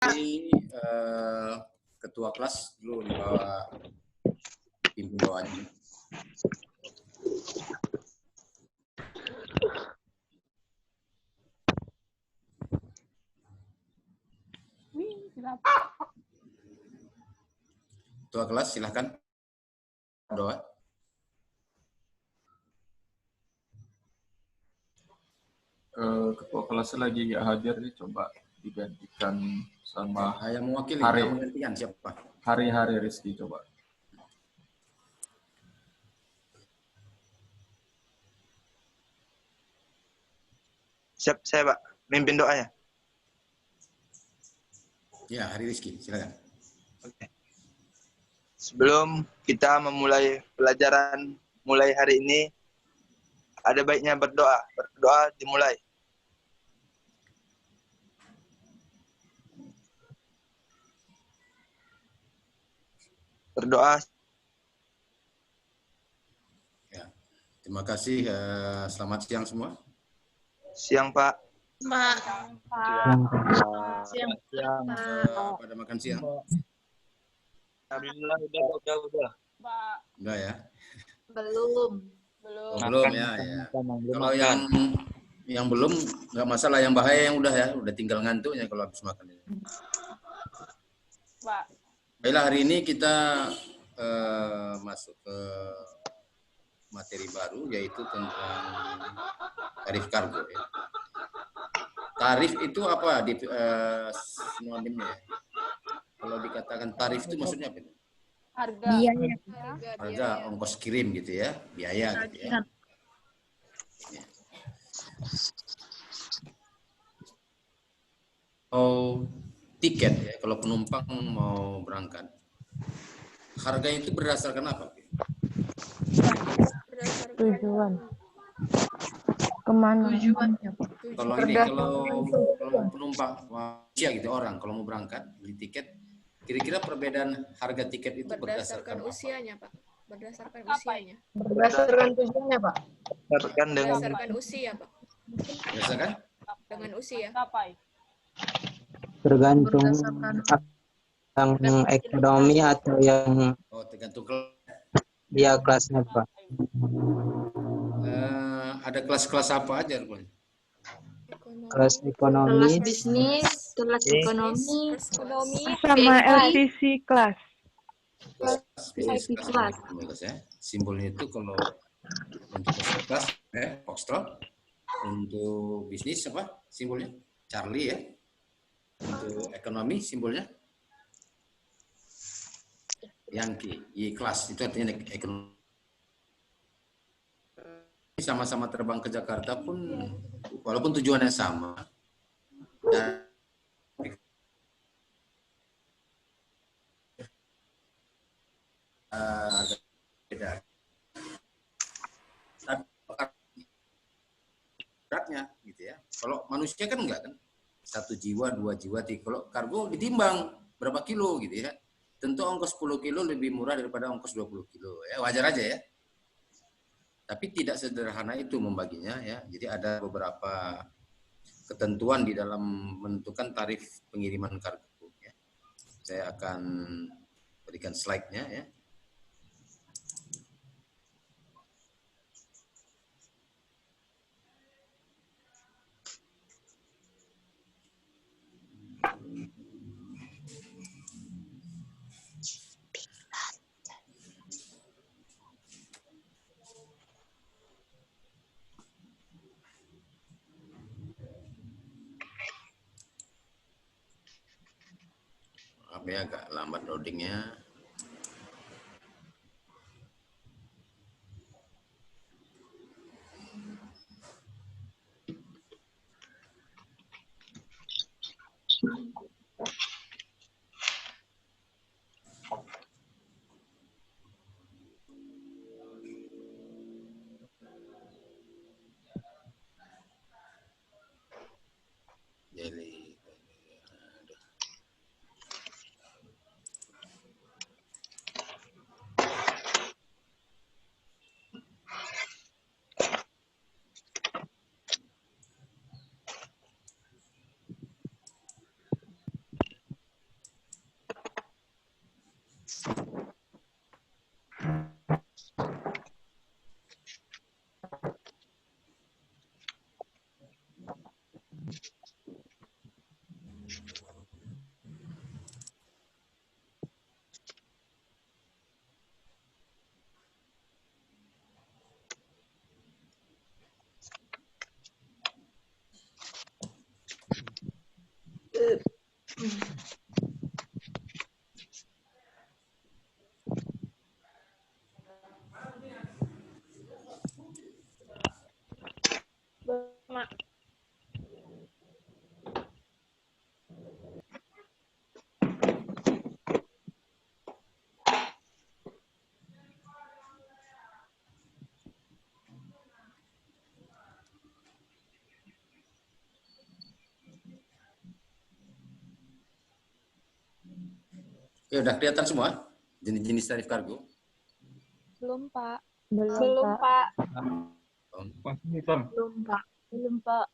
Jadi ketua kelas dulu dibawa pimpin doanya. Ketua kelas silahkan doa. Ketua kelas lagi nggak hadir nih, coba digantikan sama Yang mewakili, Hari. yang menggantikan siapa? Hari Rizky, coba. Siap, saya Pak, mimpin doanya. Ya, Hari Rizky, silakan. Oke. Sebelum kita memulai pelajaran mulai hari ini, ada baiknya berdoa. Berdoa dimulai. Berdoa. Ya, terima kasih. Selamat siang semua. Siang Pak. Siang. Pada makan siang. Alhamdulillah udah. Udah ya. Belum. Oh, belum ya. Kalau yang belum nggak masalah, yang bahaya yang udah ya, udah tinggal ngantuknya kalau habis makan. Pak. Baiklah, hari ini kita masuk ke materi baru, yaitu tentang tarif kargo. Ya. Tarif itu apa? Sinonimnya ya. Kalau dikatakan tarif itu maksudnya apa? Harga. Harga ongkos kirim gitu ya, biaya gitu ya. Oh, tiket ya, kalau penumpang mau berangkat. Harganya itu berdasarkan apa? Tujuan. Kemana? Tujuannya. Kalau ini, kalau penumpang manusia gitu, orang kalau mau berangkat beli tiket, kira-kira perbedaan harga tiket itu berdasarkan usianya, Pak. Berdasarkan usianya. Berdasarkan tujuannya, Pak. Berdasarkan usia, Pak. Berdasarkan Dengan usia. Tergantung yang ekonomi atau yang tergantung dia kelasnya Pak. Ada kelas-kelas apa aja? Kelas ekonomi, Kelas bisnis, kelas ekonomi, sama LCC kelas. VIP kelas. Ya. Simbolnya itu kalau untuk kelas Foxtrot, untuk bisnis apa simbolnya? Charlie ya. Untuk ekonomi simbolnya Yankee. Y kelas itu artinya ekonomi. Sama-sama terbang ke Jakarta pun walaupun tujuannya sama dan beda. Beratnya gitu ya. Kalau manusia kan enggak kan. 1 jiwa, 2 jiwa, 3. Kalau kargo ditimbang berapa kilo gitu ya. Tentu ongkos 10 kilo lebih murah daripada ongkos 20 kilo ya. Wajar aja ya. Tapi tidak sederhana itu membaginya ya. Jadi ada beberapa ketentuan di dalam menentukan tarif pengiriman kargo ya. Saya akan berikan slide-nya ya. Maaf ya, agak lambat loadingnya. Jadi Ya udah kelihatan semua jenis-jenis tarif kargo. Belum, Pak. Belum, Pak. Masih, Bang. Belum, Pak. Belum, Pak.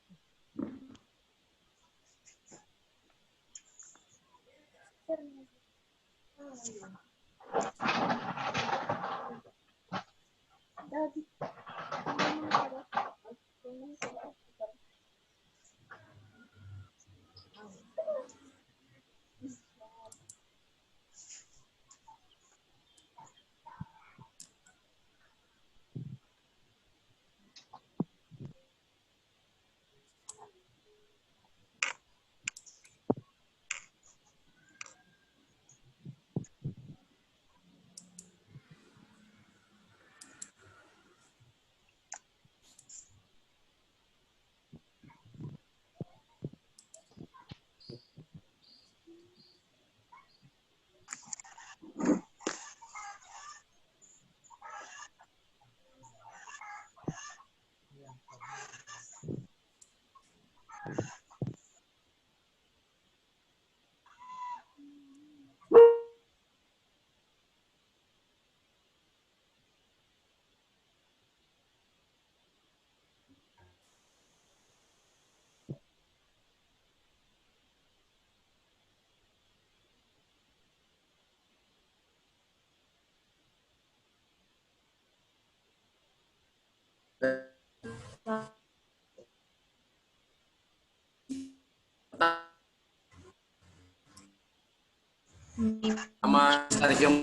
Sama tarif yang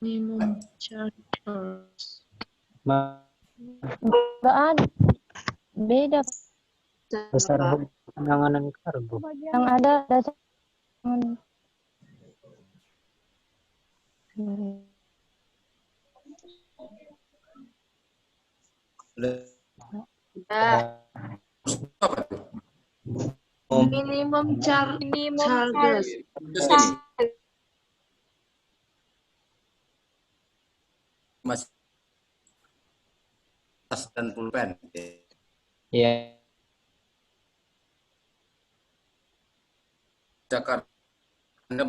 Minimum charges. Nggak ada. Beda. Dasar hukum penanganan kargo. Yang ada dasar. apa tuh? Minimum charges. Terus ini masih tas dan pulpen. Ya. Jakarta Anda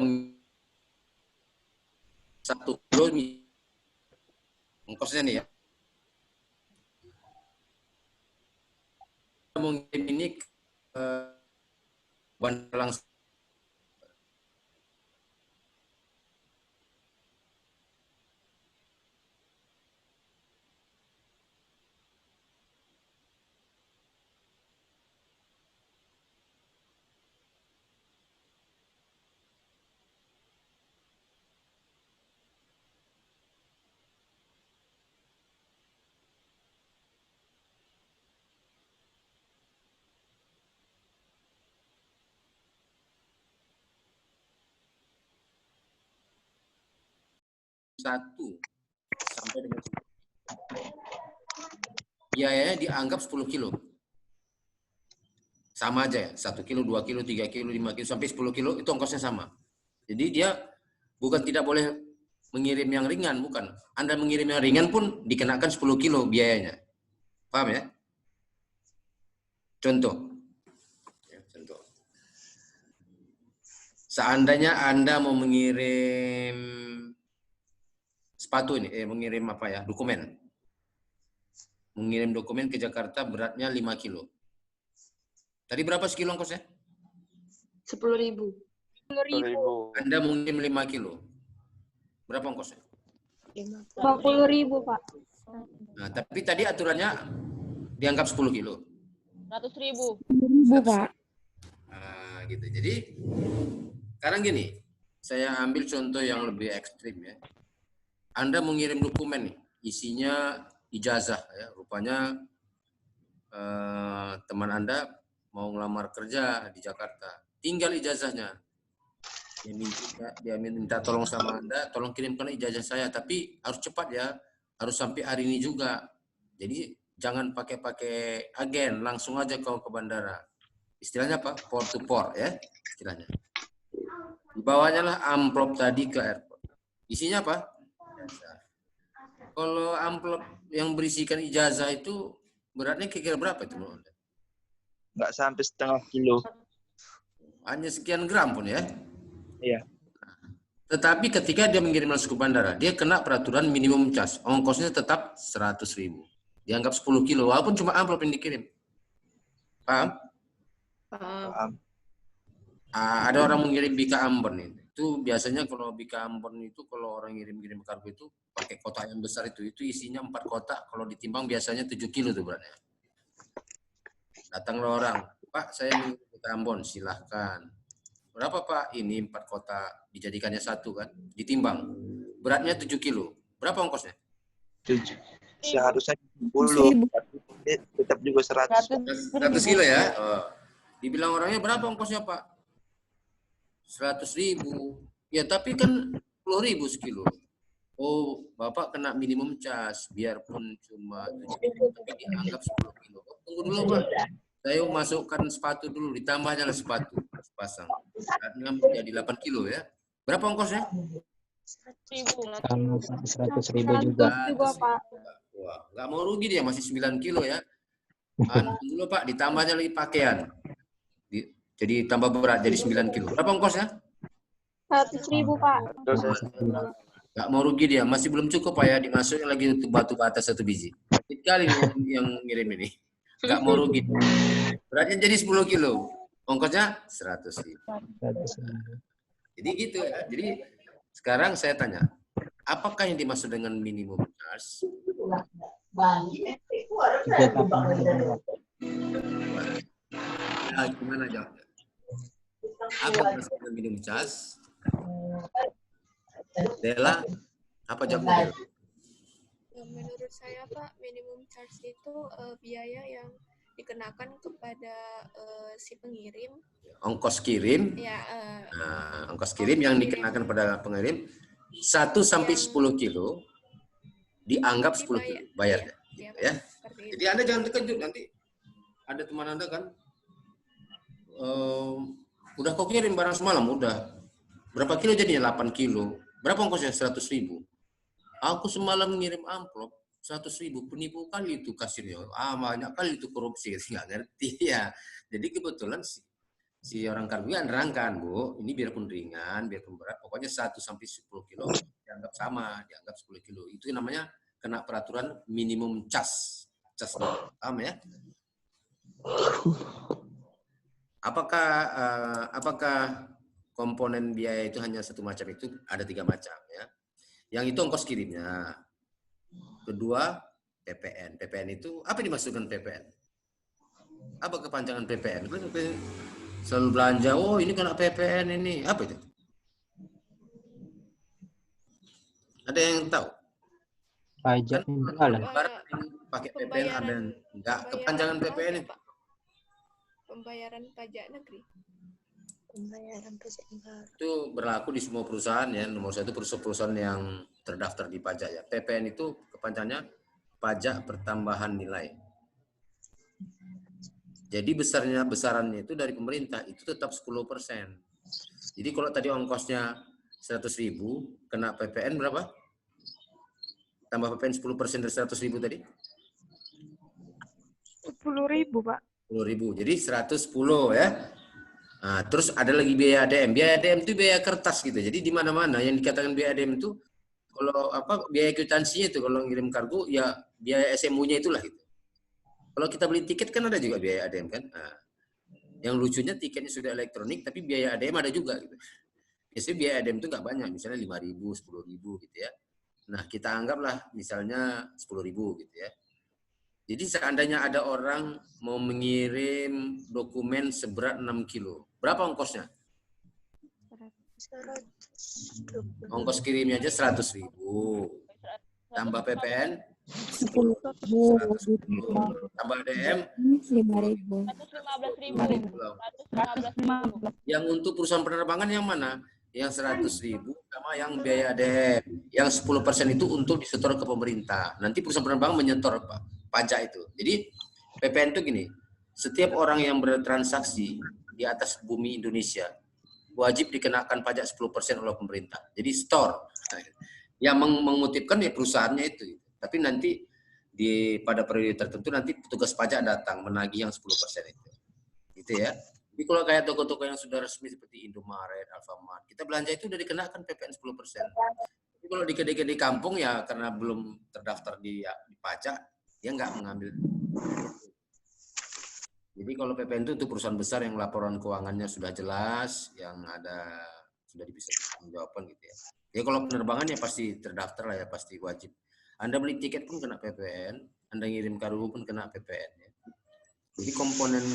satu kilo ongkosnya nih ya. Mungkin ini bandar langsung satu sampai dengan biayanya dianggap 10 kilo. Sama aja ya, 1 kilo, 2 kilo, 3 kilo, 5 kilo, sampai 10 kilo itu ongkosnya sama. Jadi dia bukan tidak boleh mengirim yang ringan, bukan. Anda mengirim yang ringan pun dikenakan 10 kilo biayanya. Paham ya? Contoh. Contoh. Seandainya Anda mau mengirim sepatu ini, mengirim apa ya, dokumen. Mengirim dokumen ke Jakarta beratnya 5 kilo. Tadi berapa sekilo ongkosnya? 10.000. 10.000. Anda mengirim 5 kilo. Berapa ongkosnya? 50.000, Pak. Nah, tapi tadi aturannya dianggap 10 kilo. 100.000. 10.000, Pak. Nah, gitu. Jadi, sekarang gini, saya ambil contoh yang lebih ekstrim ya. Anda mengirim dokumen nih, isinya ijazah ya. Rupanya teman Anda mau ngelamar kerja di Jakarta. Tinggal ijazahnya. Dia minta tolong sama Anda, tolong kirimkan ijazah saya, tapi harus cepat ya, harus sampai hari ini juga. Jadi jangan pakai agen, langsung aja kau ke bandara. Istilahnya apa? Port to port ya, istilahnya. Dibawanya lah amplop tadi ke airport. Isinya apa? Ijazah. Kalau amplop yang berisikan ijazah itu beratnya kira-kira berapa itu? Nggak sampai setengah kilo. Hanya sekian gram pun ya. Iya. Tetapi ketika dia mengirim langsung ke bandara, dia kena peraturan minimum charge. Ongkosnya tetap 100.000. Dianggap 10 kilo, walaupun cuma amplop yang dikirim. Paham? Paham. Ada orang mengirim Bika Ambon nih. Itu biasanya kalau Bika Ambon itu kalau orang ngirim kargo itu pakai kotak yang besar itu isinya 4 kotak. Kalau ditimbang biasanya 7 kilo tuh beratnya. Datanglah orang, Pak saya mengirim Bika Ambon, silahkan. Berapa Pak? Ini 4 kotak, dijadikannya 1 kan, ditimbang. Beratnya 7 kilo. Berapa ongkosnya? 7. Seharusnya 10. Tetap juga 100. 100 kilo ya? Oh. Dibilang orangnya berapa ongkosnya Pak? 100.000. Ya tapi kan 10.000 sekilo. Oh Bapak kena minimum charge, biarpun cuma 7 kilo, tapi dianggap 10 kilo. Oh, tunggu dulu Pak. Saya masukkan sepatu dulu, ditambahnya lah sepatu sepasang. Karena menjadi 8 kilo ya. Berapa ongkosnya? 100.000 juga. 100.000, Pak. Wah, nggak mau rugi dia, masih 9 kilo ya. Tunggu dulu Pak, ditambahnya lagi pakaian. Jadi tambah berat, jadi 9 kilo. Berapa ongkosnya? 100.000, Pak. Nggak mau rugi dia, masih belum cukup Pak ya, dimasukin lagi untuk batu bata 1 biji. Sekali yang ngirim ini. Nggak mau rugi. Beratnya jadi 10 kilo. Ongkosnya 100.000. Jadi gitu ya. Jadi sekarang saya tanya, apakah yang dimaksud dengan minimum charge? Gimana jawabnya? Apa maksud dengan minimum charge? Dela, apa jawabnya? Menurut saya Pak, minimum charge itu biaya yang dikenakan kepada si pengirim. Ongkos kirim. Ya, Ongkos kirim yang dikenakan pada pengirim 1 sampai 10 kilo dianggap 10 kilo bayarnya. Ya, Gitu, ya. seperti Jadi Anda jangan terkejut nanti ada teman Anda kan udah kau kirim barang semalam udah berapa kilo jadinya 8 kilo. Berapa ongkosnya? 100.000. Aku semalam ngirim amplop 100.000, penipu kali itu kasirnya. Banyak kali itu korupsi, nggak ngerti ya. Jadi kebetulan si orang kargo nerangkan, Bu, ini biarpun ringan, biarpun berat, pokoknya 1 sampai 10 kilo dianggap sama, dianggap 10 kilo. Itu namanya kena peraturan minimum cas. Cas, paham ya? Apakah komponen biaya itu hanya satu macam? Itu ada 3 macam ya. Yang itu ongkos kirimnya. Kedua, PPN. PPN itu apa dimaksudkan PPN? Apa kepanjangan PPN? Selalu belanja, oh ini kena PPN ini. Apa itu? Ada yang tahu? Pajak impal. Pakai PPN ada yang enggak kepanjangan PPN itu. Pembayaran pajak negeri. Pembayaran pajak negara. Itu berlaku di semua perusahaan ya. Nomor 1 perusahaan yang terdaftar di pajak ya. PPN itu kepanjangannya pajak pertambahan nilai. Jadi besarannya itu dari pemerintah itu tetap 10%. Jadi kalau tadi ongkosnya 100.000, kena PPN berapa? Tambah PPN 10% dari 100.000 tadi? 10.000, Pak. 10.000. Jadi 110 ya. Nah, terus ada lagi biaya ADM. Biaya ADM itu biaya kertas gitu. Jadi di mana-mana yang dikatakan biaya ADM itu kalau biaya kwitansinya itu kalau ngirim kargo ya biaya SMU-nya itulah gitu. Kalau kita beli tiket kan ada juga biaya ADM kan. Nah, Yang lucunya tiketnya sudah elektronik, tapi biaya ADM ada juga. Gitu. Biasanya biaya ADM itu nggak banyak, misalnya 5.000, 10.000 gitu ya. Nah, kita anggaplah misalnya 10.000 gitu ya. Jadi seandainya ada orang mau mengirim dokumen seberat 6 kilo, berapa ongkosnya? 120. Ongkos kirimnya aja 100.000. Tambah PPN 10.000. 110. Tambah ADM 5.000. 115.000. 115.000. Yang untuk perusahaan penerbangan yang mana? Yang 100.000 sama yang biaya ADM. Yang 10% itu untuk disetor ke pemerintah. Nanti perusahaan penerbangan menyetor pajak itu. Jadi PPN itu gini, setiap orang yang bertransaksi di atas bumi Indonesia wajib dikenakan pajak 10% oleh pemerintah. Jadi store. Yang mengutipkan ya perusahaannya itu. Tapi nanti pada periode tertentu nanti petugas pajak datang menagih yang 10% itu. Gitu ya. Jadi kalau kayak toko-toko yang sudah resmi seperti Indomaret, Alfamart, kita belanja itu udah dikenakan PPN 10%. Tapi kalau di kedai-kedai kampung ya karena belum terdaftar di pajak, dia nggak mengambil. Jadi kalau PPN itu untuk perusahaan besar yang laporan keuangannya sudah jelas, yang ada sudah bisa dijawabkan gitu ya. Ya kalau penerbangan ya pasti terdaftar lah ya, pasti wajib. Anda beli tiket pun kena PPN, Anda ngirim kargo pun kena PPN. Ya. Jadi komponen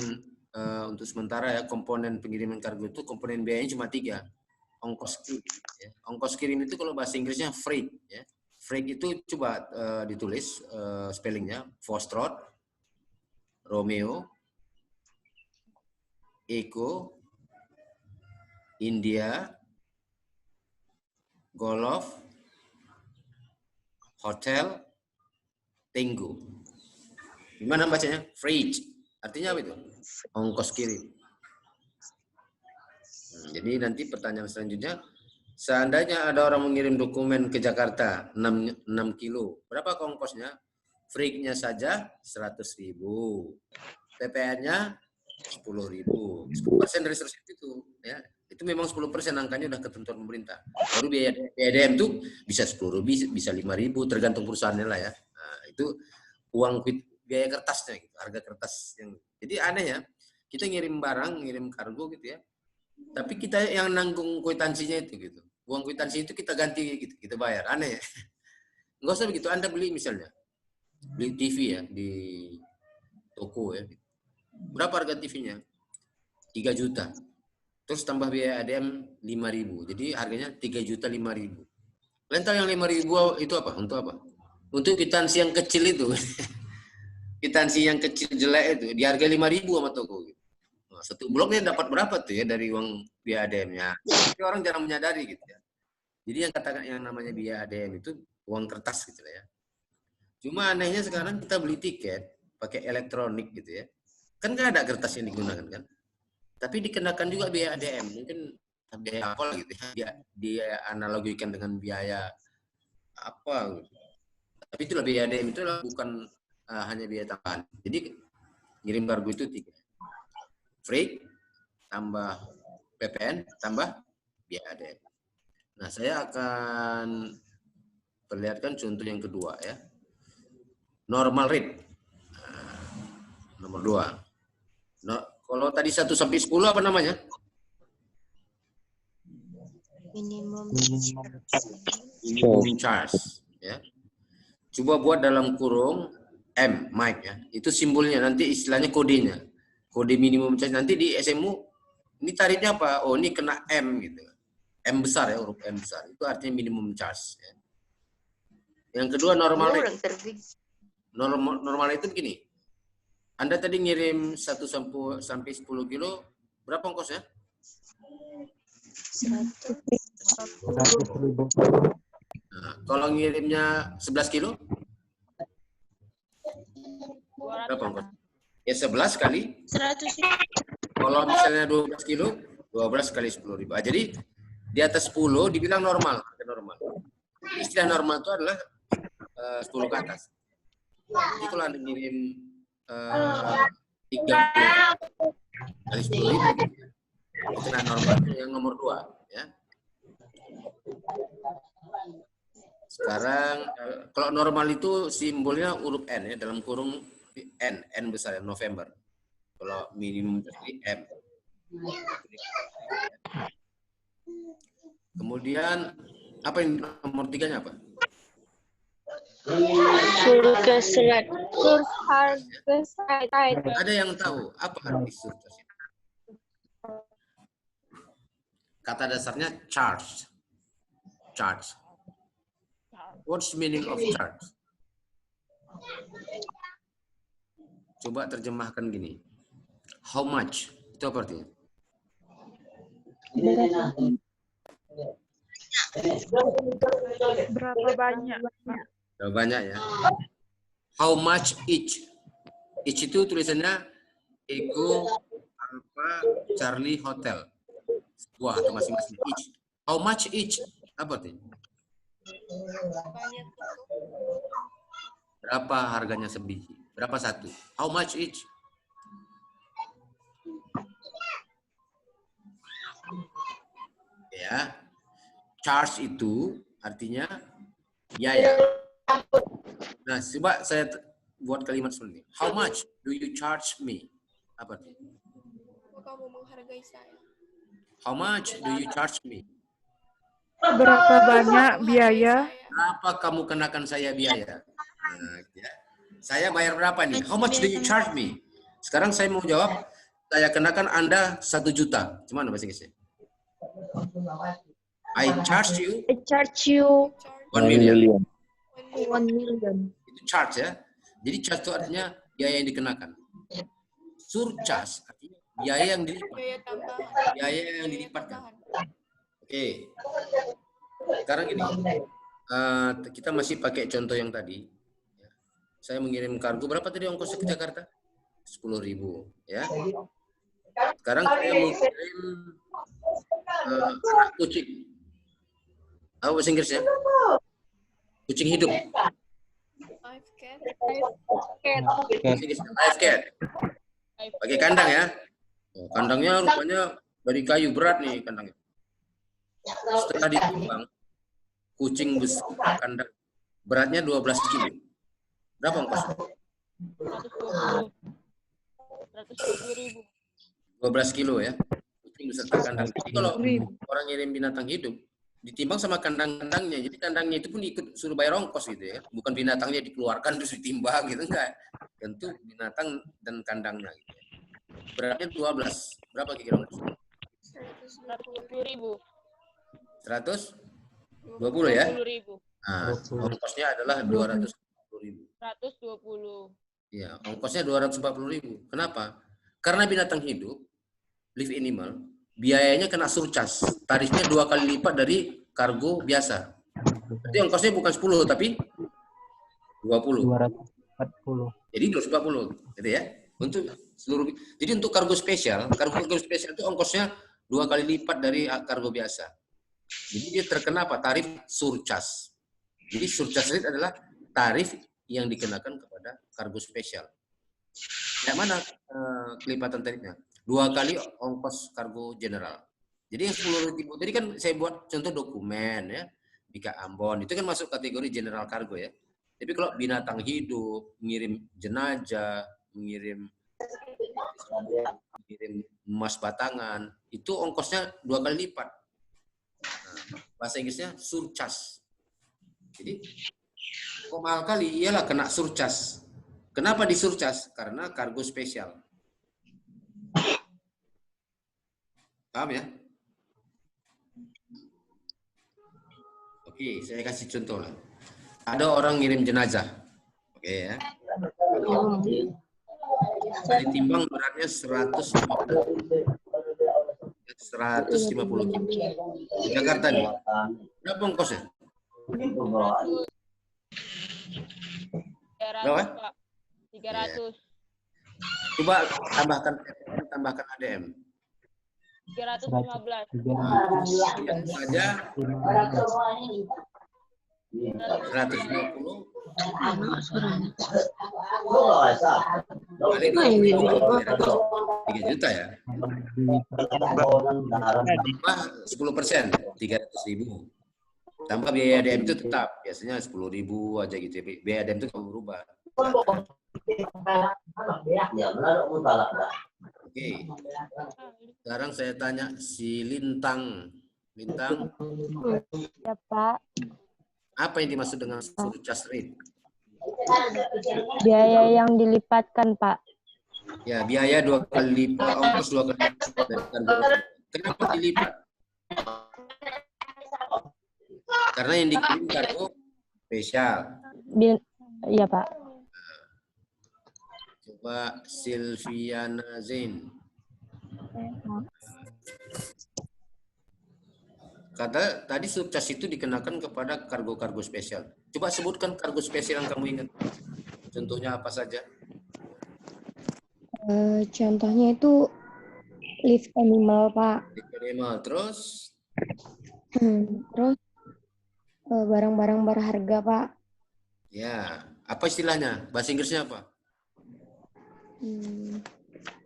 untuk sementara ya komponen pengiriman kargo itu komponen biayanya cuma 3. Ongkos kirim. Ya. Ongkos kirim itu kalau bahasa Inggrisnya freight. Ya. Freight itu coba ditulis spellingnya Foxtrot, Romeo, Echo, India, Golf, Hotel, Tango. Gimana bacanya? Freight. Artinya apa itu? Ongkos kirim. Jadi nanti pertanyaan selanjutnya, seandainya ada orang mengirim dokumen ke Jakarta 6 kilo, berapa ongkosnya? Freight-nya saja 100.000. PPN-nya 10.000. 10% dari 100 itu ya. Itu memang 10% angkanya udah ketentuan pemerintah. Baru biaya ADM itu bisa 10.000, bisa 5.000 tergantung perusahaannya lah ya. Nah, itu uang biaya kertasnya gitu, harga kertas yang. Jadi aneh ya. Kita ngirim barang, ngirim kargo gitu ya. Tapi kita yang nanggung kwitansinya itu gitu. Uang kwitansi itu kita ganti gitu, kita bayar. Aneh ya. Enggak usah begitu. Anda beli misalnya beli TV ya di toko ya. Berapa harga TV-nya? 3 juta. Terus tambah biaya ADM 5.000. Jadi harganya 3.500.000. Kalian tahu yang 5.000 itu apa? Untuk apa? Untuk kwitansi yang kecil itu. Kwitansi yang kecil jelek itu di harga 5.000 sama toko. Nah, satu bloknya dapat berapa tuh ya dari uang biaya ADM-nya? Tapi orang jarang menyadari gitu ya. Jadi yang katakan yang namanya biaya ADM itu uang kertas gitu ya. Cuma anehnya sekarang kita beli tiket pakai elektronik gitu ya. Kan nggak ada kertas yang digunakan kan, tapi dikenakan juga biaya ADM, mungkin biaya apa gitu ya, dia analogikan dengan biaya apa gitu. Tapi itulah biaya ADM itu bukan hanya biaya tambahan. Jadi ngirim kargo itu 3, freight tambah PPN tambah biaya ADM. Nah saya akan perlihatkan contoh yang kedua ya, normal rate. Nomor 2. Nah, kalau tadi 1 sampai 10 apa namanya? Minimum charge. Ya. Coba buat dalam kurung M, mic ya. Itu simbolnya, nanti istilahnya kodenya. Kode minimum charge. Nanti di SMU, ini tarifnya apa? Oh ini kena M gitu. M besar ya, huruf M besar. Itu artinya minimum charge. Ya. Yang kedua normal rate. Normal itu begini. Anda tadi ngirim 1 sampai 10 kilo, berapa ongkosnya? 100. Nah, kalau ngirimnya 11 kilo? Berapa ongkos? Ya 11 kali. 100. Kalau misalnya 12 kilo, 12 kali 10.000. Jadi di atas 10 dibilang normal. Istilah normal itu adalah 10 ke atas. Jadi kalau Anda ngirim 30 kali 10.000 itu normal, yang nomor 2 ya. Sekarang kalau normal itu simbolnya huruf N ya, dalam kurung N besar ya, November. Kalau minimum charge M. Kemudian apa yang nomor 3-nya apa? Ada yang tahu apa arti surcharge? Kata dasarnya charge. Charge. What's the meaning of charge? Coba terjemahkan gini. How much? Itu apa artinya? Berapa banyak? Berapa banyak ya? How much each? Each itu tulisannya Ego, Alpha, Charlie, Hotel. Wah, atau masing-masing each. How much each? Apa artinya? Banyak itu. Berapa harganya sebiji? Berapa satu? How much each? Ya. Charge itu artinya biaya. Nah, coba saya buat kalimat seperti ini. How much do you charge me? Apa artinya? Kamu menghargai saya. How much do you charge me? Berapa banyak biaya? Berapa kamu kenakan saya biaya? Nah, ya. Saya bayar berapa nih? How much do you charge me? Sekarang saya mau jawab, saya kenakan Anda 1 juta. Gimana bahasa Inggrisnya? I charge you 1 million. 1 million. Itu charge ya. Jadi charge itu artinya biaya yang dikenakan. Surcharge artinya biaya yang dilipat. Biaya tambahan. Biaya yang dilipatkan. Oke. Sekarang gini. Kita masih pakai contoh yang tadi. Saya mengirim kargo berapa tadi ongkosnya ke Jakarta? 10.000 ya. Sekarang saya mau kirim kucing. Apa bahasa Inggrisnya? Kucing hidup. Live cat. Live cat. Pakai kandang ya. Oh, kandangnya rupanya dari kayu, berat nih kandangnya. Setelah ditimbang, kucing besar kandang beratnya 12 kilo. Berapa ongkosnya? 120.000. 12 kilo ya. Kucing beserta kandang. Jadi kalau orang ngirim binatang hidup, ditimbang sama kandang-kandangnya. Jadi kandangnya itu pun ikut suruh bayar ongkos gitu ya. Bukan binatangnya dikeluarkan terus ditimbang gitu, enggak. Tentu binatang dan kandangnya gitu ya. Beratnya 12. Berapa kira-kira ongkosnya? 120.000. 120 ya? 20.000. Nah, ongkosnya adalah 240.000. 120. Ya, ongkosnya 240.000. Kenapa? Karena binatang hidup, live animal, biayanya kena surcharge. Tarifnya 2 kali lipat dari kargo biasa. Jadi ongkosnya bukan 10 tapi 20. 240. Jadi 240, gitu ya. Untuk seluruh. Jadi untuk kargo spesial itu ongkosnya 2 kali lipat dari kargo biasa. Jadi dia terkena apa? Tarif surcharge. Jadi surcharge rate adalah tarif yang dikenakan kepada kargo spesial. Yang mana kelipatan tarifnya? 2 kali ongkos kargo general. Jadi yang 10.000 tadi kan saya buat contoh dokumen ya, Bika Ambon itu kan masuk kategori general kargo ya. Tapi kalau binatang hidup, mengirim jenazah, mengirim emas batangan, itu ongkosnya 2 kali lipat. Nah, bahasa Inggrisnya surcharge. Jadi kok mahal kali? Iyalah kena surcharge. Kenapa di surcharge? Karena kargo spesial. Paham ya? Oke, saya kasih contoh lah. Ada orang ngirim jenazah. Oke ya. Ditimbang beratnya 150 kilo. Di Jakarta nih. Berapa ongkosnya? 300, Pak. 300. Coba tambahkan ADM. 315. Yang saja 120 kali 3 juta ya. Tambah 10%, 300.000. Tambah biaya ADM itu tetap, biasanya 10.000 aja gitu. Biaya ADM itu kalau berubah. Oke. Sekarang saya tanya si Lintang. Lintang, Ya, Pak. apa yang dimaksud dengan surcharge rate? Biaya yang dilipatkan, Pak. Ya, biaya 2 kali lipat, ongkos 2 kali lipat dari kargo. Kenapa dilipat? Karena yang dikirim kargo spesial. Iya, Pak. Coba Silviana Zain. Kata tadi surcharge itu dikenakan kepada kargo-kargo spesial. Coba sebutkan kargo spesial yang kamu ingat. Contohnya apa saja? Contohnya itu lift animal, Pak. Animal, terus Terus barang-barang berharga, Pak. ya, apa istilahnya? Bahasa Inggrisnya apa?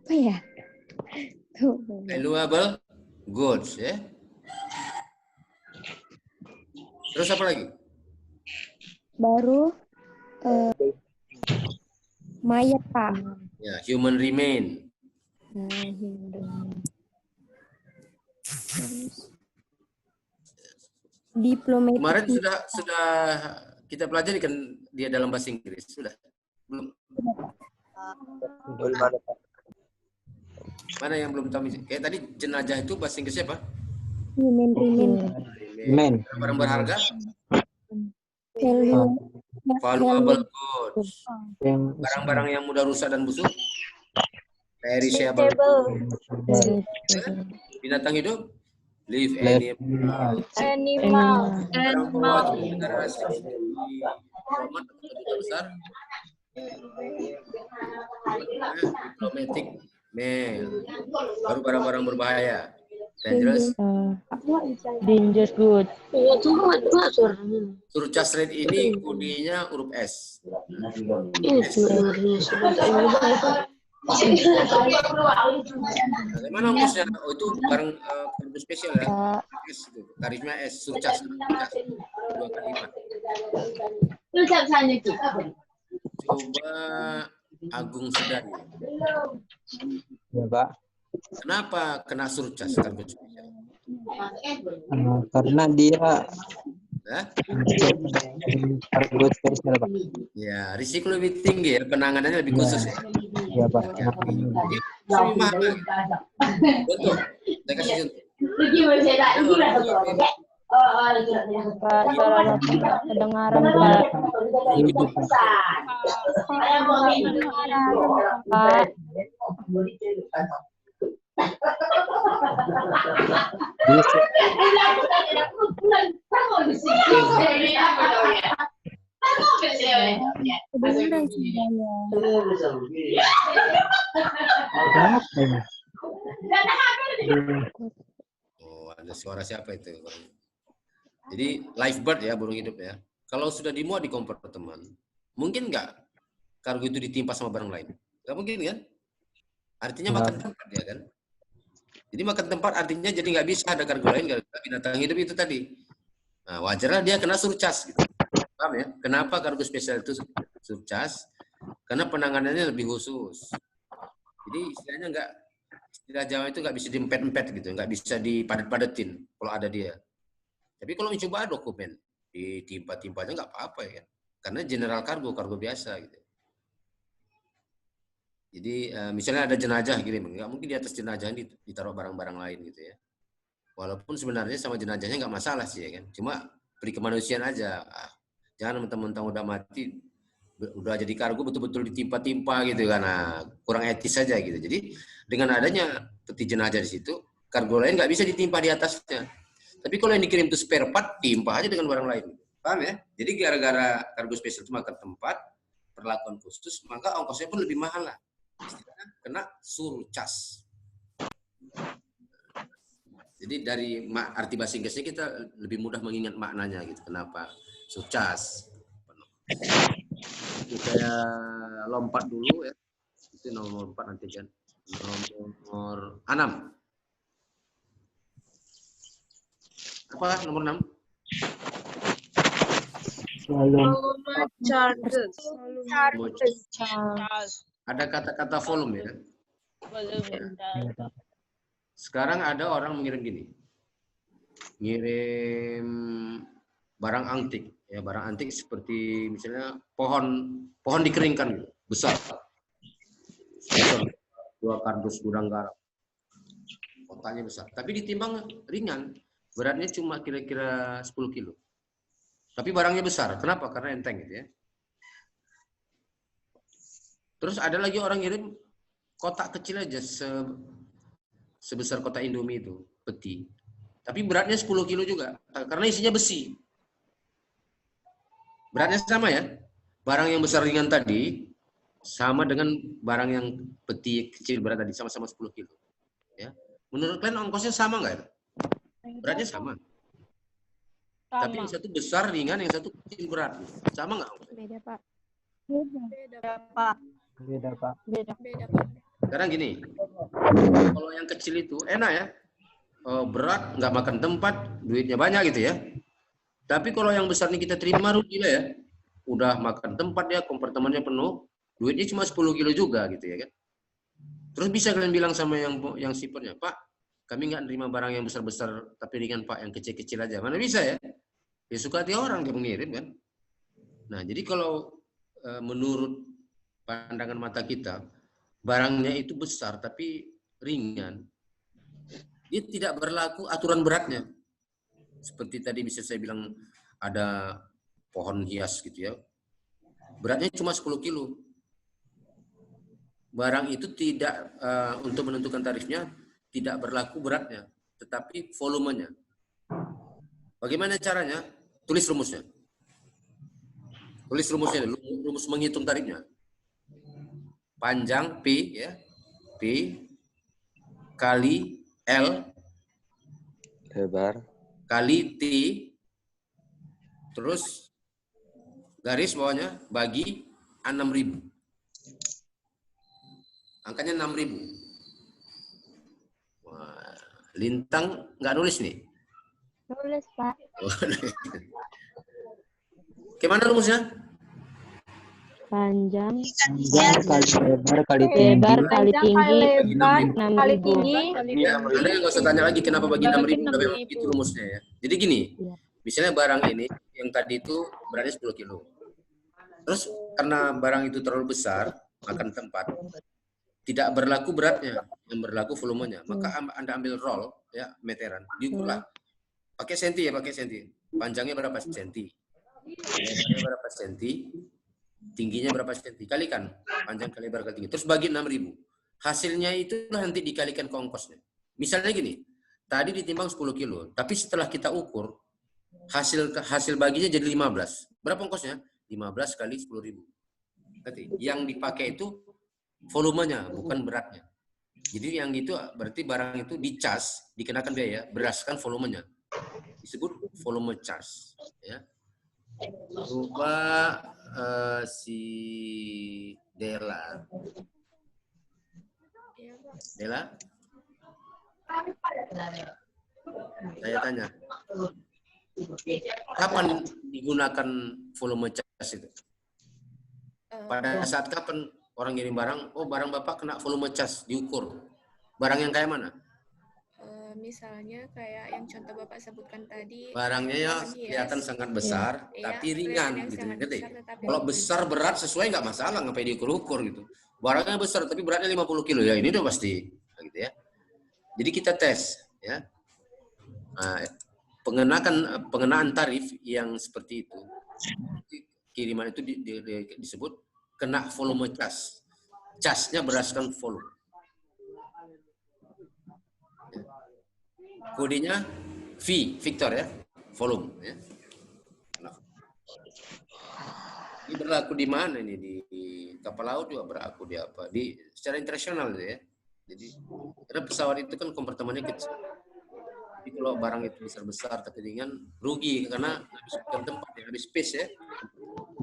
Apa ya? Valuable goods, ya. Terus apa lagi? Baru mayat, Pak. Ya, human remain. Diplomatic. Kemarin sudah kita pelajari kan dia dalam bahasa Inggris, sudah? Belum? Belum ada, Pak. Mana yang belum tahu? Kayak tadi jenazah itu bahasa Inggrisnya apa? Human remain. Men. Barang berharga? Value. Valuable goods. Barang-barang yang mudah rusak dan busuk? Perishable. Binatang hidup? Live animal. Barang bawaan negara asing di format atau kedutaan besar? Diplomatic mail. Baru barang-barang berbahaya. Dangerous. Dangerous good. Surcharge rate ini kodenya huruf S. Bagaimana ongkosnya? Oh, itu barang kargo spesial ya? S itu. Tarifnya S, surcharge. 2 kali lipat. Coba Agung Sedari. Ya, Pak. Kenapa kena surcharge kargo spesial? Karena dia Hah? kargo spesial, Pak. Ya, risiko lebih tinggi ya, penanganannya lebih khusus ya. Ya, Pak. Ya, jadi lebih mahal. Contoh, saya kasih contoh. Pak, suara kedengaran, Pak. Pak. Kedengaran Oh, ada suara siapa itu? Jadi lifebird ya, burung hidup ya. Kalau sudah dimuat di kompartemen, mungkin nggak kargo itu ditimpa sama barang lain? Nggak mungkin kan? Artinya makan tempat ya kan? Jadi makan tempat artinya jadi nggak bisa ada kargo lain gara-gara binatang hidup itu tadi. Nah, wajarlah dia kena surcharge. Gitu. Paham ya? Kenapa kargo spesial itu surcharge? Karena penanganannya lebih khusus. Jadi istilahnya nggak, istilah Jawa itu nggak bisa diempet-empet gitu, nggak bisa dipadat-padatin kalau ada dia. Tapi kalau mencoba dokumen ditimpa-timpanya nggak apa-apa ya kan? Karena general kargo biasa gitu. Jadi misalnya ada jenazah gitu, nggak mungkin di atas jenazah ini ditaruh barang-barang lain gitu ya. Walaupun sebenarnya sama jenazahnya nggak masalah sih ya kan. Cuma beri kemanusiaan aja. Jangan mentang-mentang udah mati, udah jadi kargo betul-betul ditimpa-timpa gitu kan. Nah, kurang etis saja gitu. Jadi dengan adanya peti jenazah di situ, kargo lain nggak bisa ditimpa di atasnya. Tapi kalau yang dikirim itu spare part, timpa aja dengan barang lain. Paham ya? Jadi gara-gara kargo spesial itu makan tempat, perlakuan khusus, maka ongkosnya pun lebih mahal lah. Istilahnya kena surcharge. Jadi dari arti bahasa Inggrisnya kita lebih mudah mengingat maknanya gitu. Kenapa surcharge? Saya lompat dulu ya. Itu nomor 4 nanti kan. Nomor 6. Apa nomor 6? Ada kata-kata volume ya. Belum mencari. Iya, Pak. Sekarang ada orang mengirim gini. Ngirim barang antik, ya barang antik seperti misalnya pohon dikeringkan besar. Sebesar 2 kardus gudang garam. Kotanya besar, tapi ditimbang ringan. Beratnya cuma kira-kira 10 kilo. Tapi barangnya besar. Kenapa? Karena enteng gitu ya. Terus ada lagi orang ngirim kotak kecil aja sebesar kotak Indomie itu, peti. Tapi beratnya 10 kilo juga, karena isinya besi. Beratnya sama ya. Barang yang besar ringan tadi sama dengan barang yang peti kecil berat tadi, sama-sama 10 kilo. Ya. Menurut kalian ongkosnya sama nggak ya? Beratnya sama. Tapi yang satu besar ringan, yang satu kecil berat. Sama nggak ongkosnya? Beda, Pak. Beda, Pak. Beda, Pak. Beda. beda, Pak. Sekarang gini, kalau yang kecil itu enak ya, berat, nggak makan tempat, duitnya banyak gitu ya. Tapi kalau yang besar ini kita terima rugi lah ya. Udah makan tempat ya, kompartemennya penuh, duitnya cuma 10 kilo juga gitu ya kan. Terus bisa kalian bilang sama yang shippernya, Pak, kami nggak nerima barang yang besar-besar, tapi ringan Pak, yang kecil-kecil aja. Mana bisa ya? Ya suka hati orang dia mengirim kan. Nah jadi kalau menurut pandangan mata kita, barangnya itu besar tapi ringan, dia tidak berlaku aturan beratnya. Seperti tadi bisa saya bilang ada pohon hias gitu ya, beratnya cuma 10 kilo. Barang itu tidak, untuk menentukan tarifnya, tidak berlaku beratnya, tetapi volumenya. Bagaimana caranya? Tulis rumusnya. Tulis rumusnya, rumus menghitung tarifnya. Panjang P ya, P kali L Lebar. kali T, terus garis bawahnya bagi 6.000. Angkanya 6.000. Wah, Lintang nggak nulis nih? Nulis, Pak. Gimana rumusnya? Panjang Panjang kali lebar kali tinggi. lebar kali tinggi Lebar kali 6.000. tinggi. Ya, Anda nggak usah tanya lagi kenapa bagi 6.000, udah memang itu rumusnya ya. Jadi gini, Iya. misalnya barang ini yang tadi itu beratnya 10 kilo. Terus karena barang itu terlalu besar, makan tempat, tidak berlaku beratnya, yang berlaku volumenya. Maka Anda ambil roll, ya meteran, diukurlah. Pakai senti ya, pakai senti. Panjangnya berapa senti? Lebarnya berapa senti? Tingginya berapa senti? Kalikan panjang kali lebar kali tinggi. Terus bagi 6.000. Hasilnya itu nanti dikalikan ke ongkosnya. Misalnya gini, tadi ditimbang 10 kilo, tapi setelah kita ukur, hasil baginya jadi 15. Berapa ongkosnya? 15 kali 10.000. Berarti yang dipakai itu volumenya, bukan beratnya. Jadi yang itu berarti barang itu dicas, dikenakan biaya berdasarkan volumenya. Disebut volume charge. Ya. Coba si Dela. Iya, Pak. Dela? Saya tanya. Kapan digunakan volume charge itu? Pada saat kapan orang ngirim barang, oh barang Bapak kena volume charge, diukur. Barang yang kayak mana? Misalnya kayak yang contoh Bapak sebutkan tadi. Barangnya ya pohon hias. kelihatan sangat besar, Iya, tapi kelihatan ringan yang gitu. sangat Ngerti? besar, tetapi Kalau ringan. besar berat sesuai nggak masalah, ngapain diukur-ukur gitu. Barangnya besar tapi beratnya 50 kilo, ya ini udah pasti. Gitu ya. Jadi kita tes. Ya. Nah, pengenaan tarif yang seperti itu, kiriman itu disebut kena volume charge. Charge-nya berdasarkan volume. Kodenya V, Victor ya, volume. Ya. Ini berlaku di mana ini? Di kapal laut juga berlaku di apa? Di secara internasional ya. Jadi karena pesawat itu kan kompartemennya kecil. Jadi kalau barang itu besar-besar tapi ringan, rugi karena habis tempat, habis space ya.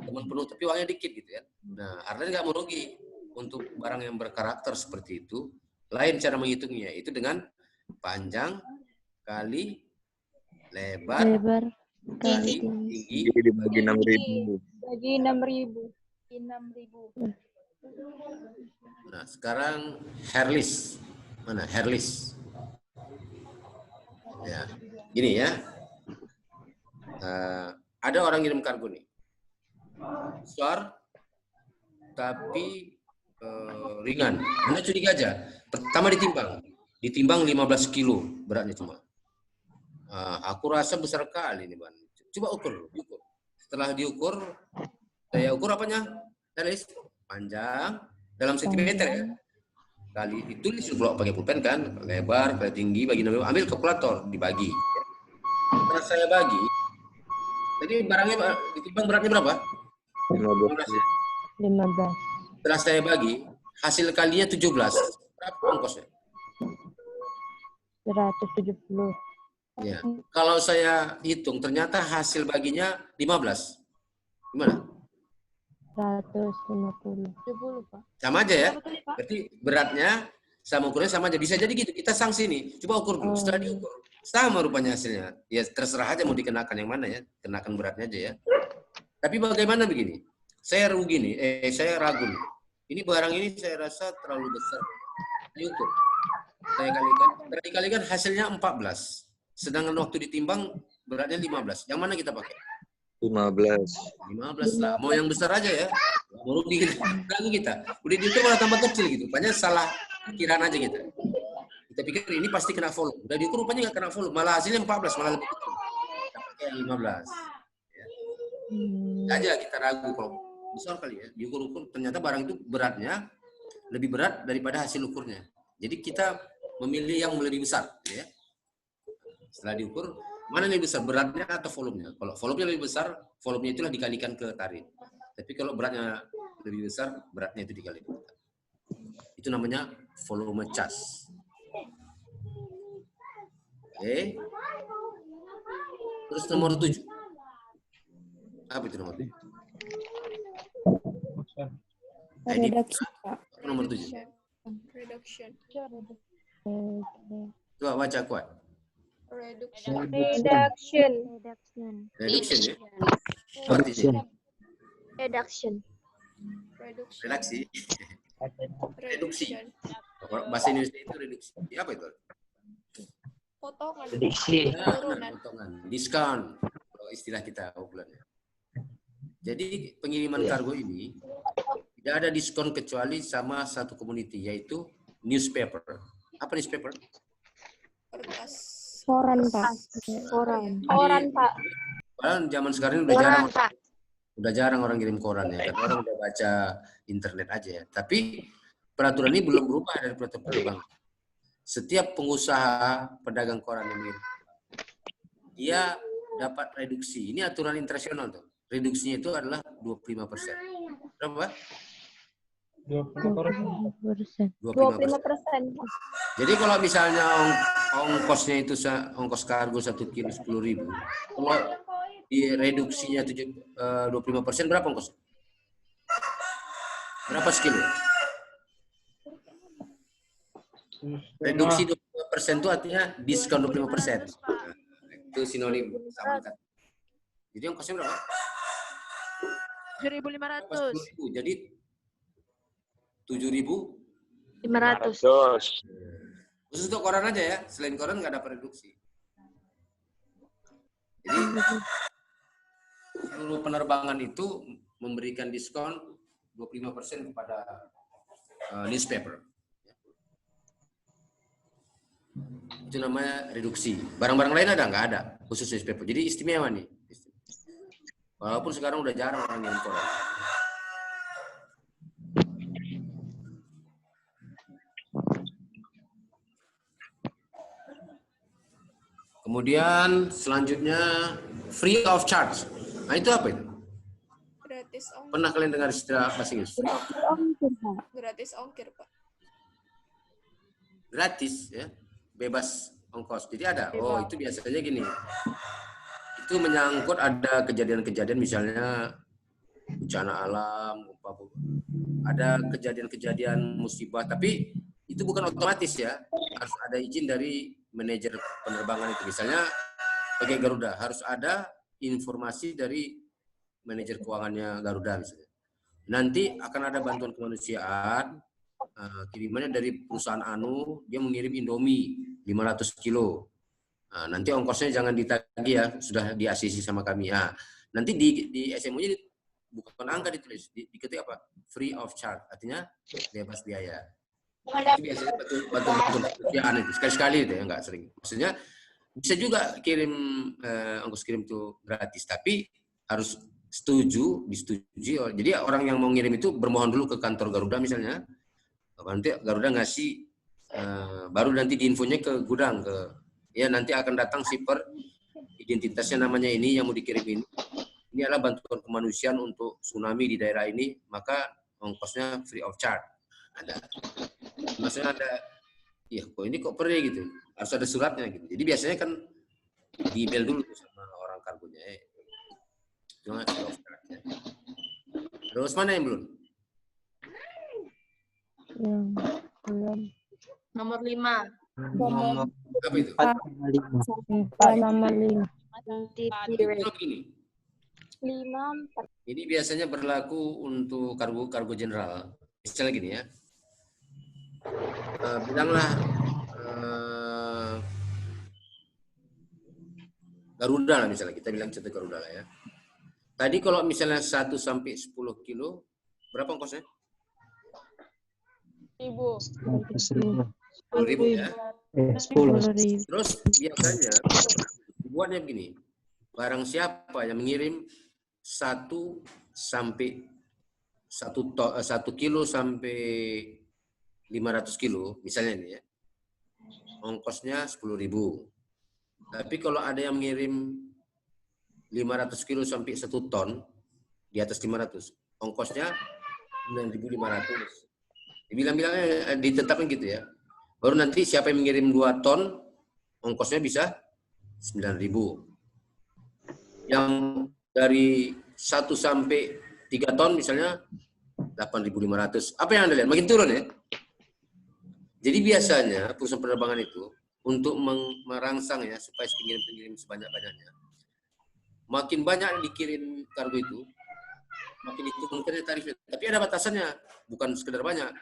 Teman penuh tapi uangnya dikit gitu ya. Nah, Arden nggak mau rugi untuk barang yang berkarakter seperti itu. Lain cara menghitungnya, itu dengan panjang kali lebar kali tinggi Jadi dibagi 6.000. Bagi 6.000. 6.000. Nah, sekarang Herlis. Mana Herlis? Ya, gini ya. Ada orang ngirim kargo nih. Besar, tapi ringan. Anda curiga aja. Pertama ditimbang 15 kilo beratnya cuma. Aku rasa besar kali ini, Bang. Coba ukur. Setelah diukur, saya ukur apanya? Herlis, panjang dalam sentimeter ya. Kali ditulis kalau pakai pulpen kan, lebar, kali tinggi, bagi ambil kalkulator, dibagi. Setelah saya bagi, tadi barangnya ditimbang beratnya berapa? 15. 15. Setelah saya bagi, hasil kalinya 17. Berapa ongkosnya? 170. Ya. Kalau saya hitung, ternyata hasil baginya 15. Gimana? 150. 70, Pak. Sama aja ya? Betul, Pak. Berarti beratnya sama ukurnya sama aja. Bisa jadi gitu. Kita sanksi nih. Coba ukur dulu. Setelah diukur, sama rupanya hasilnya. Ya terserah aja mau dikenakan yang mana ya. Kenakan beratnya aja ya. Tapi bagaimana begini? Saya rugi nih. Saya ragu nih. Ini barang ini saya rasa terlalu besar. Diukur. Saya kalikan hasilnya 14. Sedangkan waktu ditimbang beratnya 15. Yang mana kita pakai? 15. 15 lah. Mau yang besar aja ya. Mau rugi kita. Udah diukur malah tambah kecil gitu. Banyak salah kiraan aja kita. Kita pikir ini pasti kena volume. Udah diukur rupanya nggak kena volume. Malah hasilnya 14. Malah lebih kecil. Kita pakai yang 15. Ya. Aja kita ragu kalau besar kali ya. Diukur-ukur ternyata barang itu beratnya lebih berat daripada hasil ukurnya. Jadi kita memilih yang lebih besar. Ya. Setelah diukur, mana yang lebih besar, beratnya atau volumenya? Kalau volumenya lebih besar, volumenya itulah dikalikan ke tarif. Tapi kalau beratnya lebih besar, beratnya itu dikalikan. Itu namanya volume charge. Oke. Terus nomor 7. Apa itu nomor 7? Redaksi, Pak. Nomor 7. Reduction. Coba baca kuat. Reduction. Reduction. Reduction ya. Apa artinya? Reduction. Reduction. Redaksi. Reduksi. Reduction. Bahasa Indonesia itu reduksi. Apa itu? Potongan. Prediksi. Penurunan. Potongan. Diskon. Kalau istilah kita bulannya. Jadi pengiriman kargo ini tidak ada diskon kecuali sama satu community, yaitu newspaper. Apa newspaper? Kertas. Koran, Pak. Koran. Koran, Pak. Padahal zaman sekarang ini udah jarang orang kirim koran ya, karena orang udah baca internet aja ya. Tapi peraturan ini belum berubah dari peraturan penerbangan. Setiap pengusaha pedagang koran ini dia dapat reduksi. Ini aturan internasional tuh. Reduksinya itu adalah 25%. Berapa? 25%. 25%. Jadi kalau misalnya ongkosnya itu ongkos kargo 1 kilo 10.000, kalau direduksinya 25%, berapa ongkos? Berapa sekilo? Reduksi 25% itu artinya diskon 25%. Nah, itu sinonim sama kan. Jadi ongkosnya berapa? 7.500. 10.000. Jadi 7.500. 500. Khusus untuk koran aja ya. Selain koran nggak dapat reduksi. Jadi seluruh penerbangan itu memberikan diskon 25% kepada newspaper. Itu namanya reduksi. Barang-barang lain ada nggak ada, khusus newspaper. Jadi istimewa nih. Walaupun sekarang udah jarang orang yang koran. Kemudian selanjutnya free of charge. Nah itu apa itu? Gratis ongkir. Pernah kalian dengar istilah bahasa Inggris? Gratis ongkir, Pak. Gratis ya, bebas ongkos. Jadi ada. Oh itu biasanya gini. Itu menyangkut ada kejadian-kejadian misalnya bencana alam, ada kejadian-kejadian musibah. Tapi itu bukan otomatis ya. Harus ada izin dari manajer penerbangan itu. Misalnya pakai Garuda harus ada informasi dari manajer keuangannya Garuda misalnya. Nanti akan ada bantuan kemanusiaan, kirimannya dari perusahaan Anu, dia mengirim Indomie 500 kilo. Nanti ongkosnya jangan ditagih ya, sudah di ACC sama kami. Nanti di SMO-nya bukan angka ditulis, diketik apa? Free of charge, artinya bebas biaya. Itu biasanya bantuan kemanusiaan itu, sekali-sekali itu ya, nggak sering. Maksudnya bisa juga kirim ongkos kirim itu gratis, tapi harus disetujui. Jadi orang yang mau ngirim itu bermohon dulu ke kantor Garuda misalnya. Nanti Garuda ngasih, baru nanti diinfonya ke gudang, ya nanti akan datang shipper, identitasnya namanya ini yang mau dikirim ini. Ini adalah bantuan kemanusiaan untuk tsunami di daerah ini, maka ongkosnya free of charge. Ada, maksudnya ada, ya kok ini kok perih gitu, harus ada suratnya gitu. Jadi biasanya kan di email dulu sama orang kargonya. Cuma free of charge ya. Terus mana yang belum? Belum. Nomor 5. Apa itu? 4 sama 5. Kalau begini, 5. ini biasanya berlaku untuk kargo general. Misalnya gini ya, bilanglah Garuda lah misalnya, kita bilang contoh Garuda lah ya. Tadi kalau misalnya 1 sampai 10 kilo, berapa ongkosnya? 1000. 10.000 ya. 10. Terus biasanya buatnya begini, barang siapa yang mengirim 1 kilo sampai 500 kilo, misalnya ini ya, ongkosnya 10.000. Tapi kalau ada yang mengirim 500 kilo sampai 1 ton, di atas 500, ongkosnya 9.500. Dibilang-bilangnya ditetapkan gitu ya. Baru nanti siapa yang mengirim 2 ton, ongkosnya bisa 9.000. Yang dari 1 sampai 3 ton misalnya 8.500. Apa yang Anda lihat? Makin turun ya. Jadi biasanya perusahaan penerbangan itu untuk merangsang ya supaya pengirim sebanyak-banyaknya. Makin banyak yang dikirim kargo itu, makin diturunkan tarifnya. Tapi ada batasannya, bukan sekedar banyak.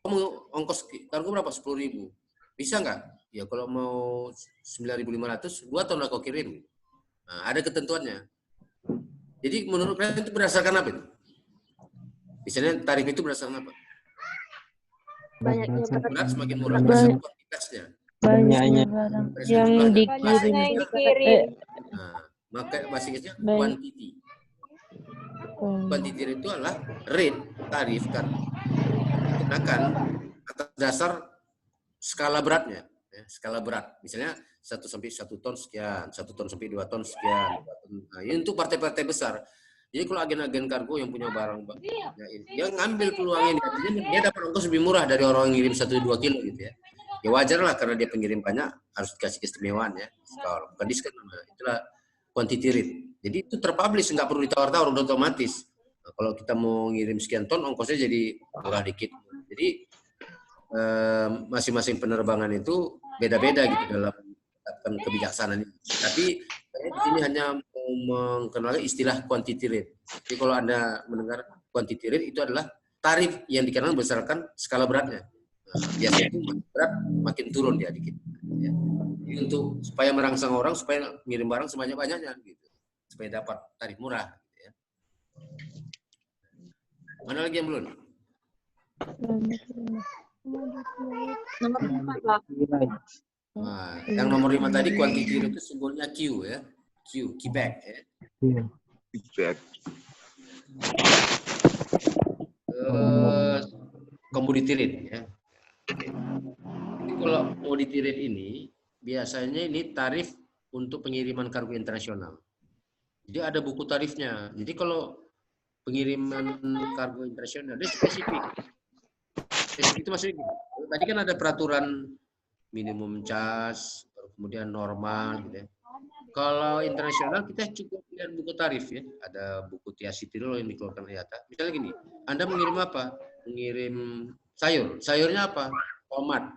Kamu ongkos kargo berapa? 10.000. Bisa nggak? Ya kalau mau 9.500, 2 ton lah kau kirim. Nah, ada ketentuannya. Jadi menurut kalian itu berdasarkan apa itu? Misalnya tarif itu berdasarkan apa? Banyaknya Berat semakin murah, berdasarkan kuantitasnya. banyaknya barang yang dikirim. Nah, maka bahasanya quantity. Quantity itu adalah rate, tarif kan dikenakan atas dasar skala beratnya. Ya, skala berat. Misalnya 1 sampai 1 ton sekian, 1 ton sampai 2 ton sekian. Nah, ini untuk partai-partai besar. Jadi kalau agen-agen kargo yang punya barang, ya, dia ngambil peluang ini, dia dapat ongkos lebih murah dari orang yang ngirim 1-2 kilo gitu ya. Ya wajar lah karena dia pengirim banyak, harus dikasih keistimewaan ya. Kalau bukan diskon, itulah quantity rate. Jadi itu terpublish, nggak perlu ditawar-tawar, udah otomatis. Nah, kalau kita mau ngirim sekian ton, ongkosnya jadi murah dikit. Jadi masing-masing penerbangan itu beda-beda gitu dalam menetapkan kebijaksanaan ini. Tapi saya di sini hanya mengenal istilah quantity rate. Jadi kalau Anda mendengar quantity rate itu adalah tarif yang dikenal berdasarkan skala beratnya. Nah, biasanya itu makin berat makin turun dia dikit. Ya. Jadi untuk supaya merangsang orang supaya ngirim barang sebanyak-banyaknya gitu. Supaya dapat tarif murah gitu ya. Mana lagi yang belum? Nomor 4, Pak. Nah, yang nomor 5 tadi quantity rate itu simbolnya Q ya. Quebec ya. Feedback. Commodity rate ya. Jadi kalau commodity rate ini biasanya ini tarif untuk pengiriman kargo internasional. Jadi ada buku tarifnya. Jadi kalau pengiriman kargo internasional dia spesifik. Spesifik itu maksudnya gini. Tadi kan ada peraturan minimum charge, kemudian normal gitu ya. Kalau internasional kita cukup lihat buku tarif ya. Ada buku TIA City yang dikeluarkan IATA. Misalnya gini, Anda mengirim apa? Mengirim sayur. Sayurnya apa? Tomat.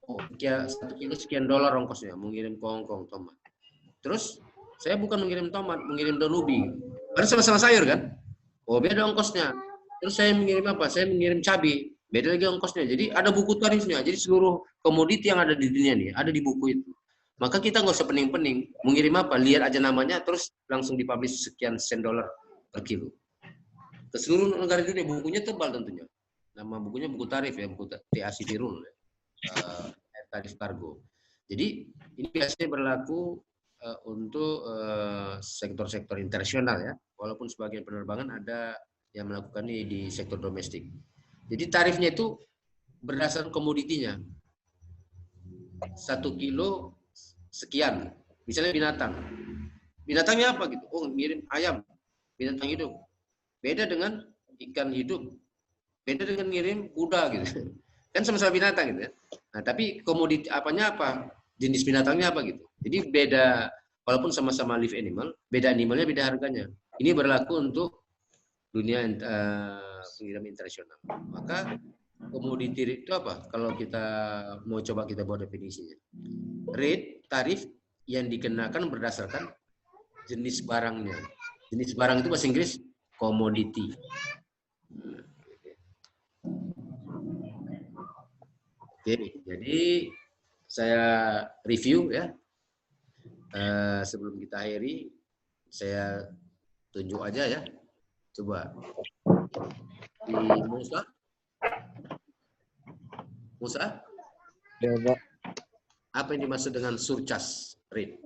Oh, 1 kilo sekian dolar ongkosnya. Mengirim ke Hong Kong tomat. Terus saya bukan mengirim tomat, mengirim daun ubi. Karena sama-sama sayur kan? Oh, beda ongkosnya. Terus saya mengirim apa? Saya mengirim cabai, beda lagi ongkosnya. Jadi ada buku tarifnya. Jadi seluruh komoditi yang ada di dunia nih ada di buku itu. Maka kita nggak usah pening-pening. Mengirim apa? Lihat aja namanya, terus langsung dipublish sekian sen dolar per kilo. Ke seluruh negara dunia, bukunya tebal tentunya. Nama bukunya buku tarif ya, buku TACP Rule, tarif kargo. Jadi ini biasanya berlaku untuk sektor-sektor internasional ya, walaupun sebagian penerbangan ada yang melakukan ini di sektor domestik. Jadi tarifnya itu berdasarkan komoditinya. 1 kilo sekian, misalnya binatang. Binatangnya apa gitu? Oh, ngirim ayam, binatang hidup. Beda dengan ikan hidup. Beda dengan ngirim kuda gitu. Kan sama-sama binatang gitu ya. Nah, tapi komoditi apanya apa? Jenis binatangnya apa gitu. Jadi beda, walaupun sama-sama live animal, beda animalnya, beda harganya. Ini berlaku untuk dunia pengiriman internasional. Maka komoditi itu apa? Kalau kita mau coba kita buat definisinya. Rate, tarif yang dikenakan berdasarkan jenis barangnya. Jenis barang itu bahasa Inggris commodity. Oke, jadi saya review ya. Sebelum kita akhiri, saya tunjuk aja ya. Coba di Musa. Musa? Ya, Pak. Apa yang dimaksud dengan surcharge rate?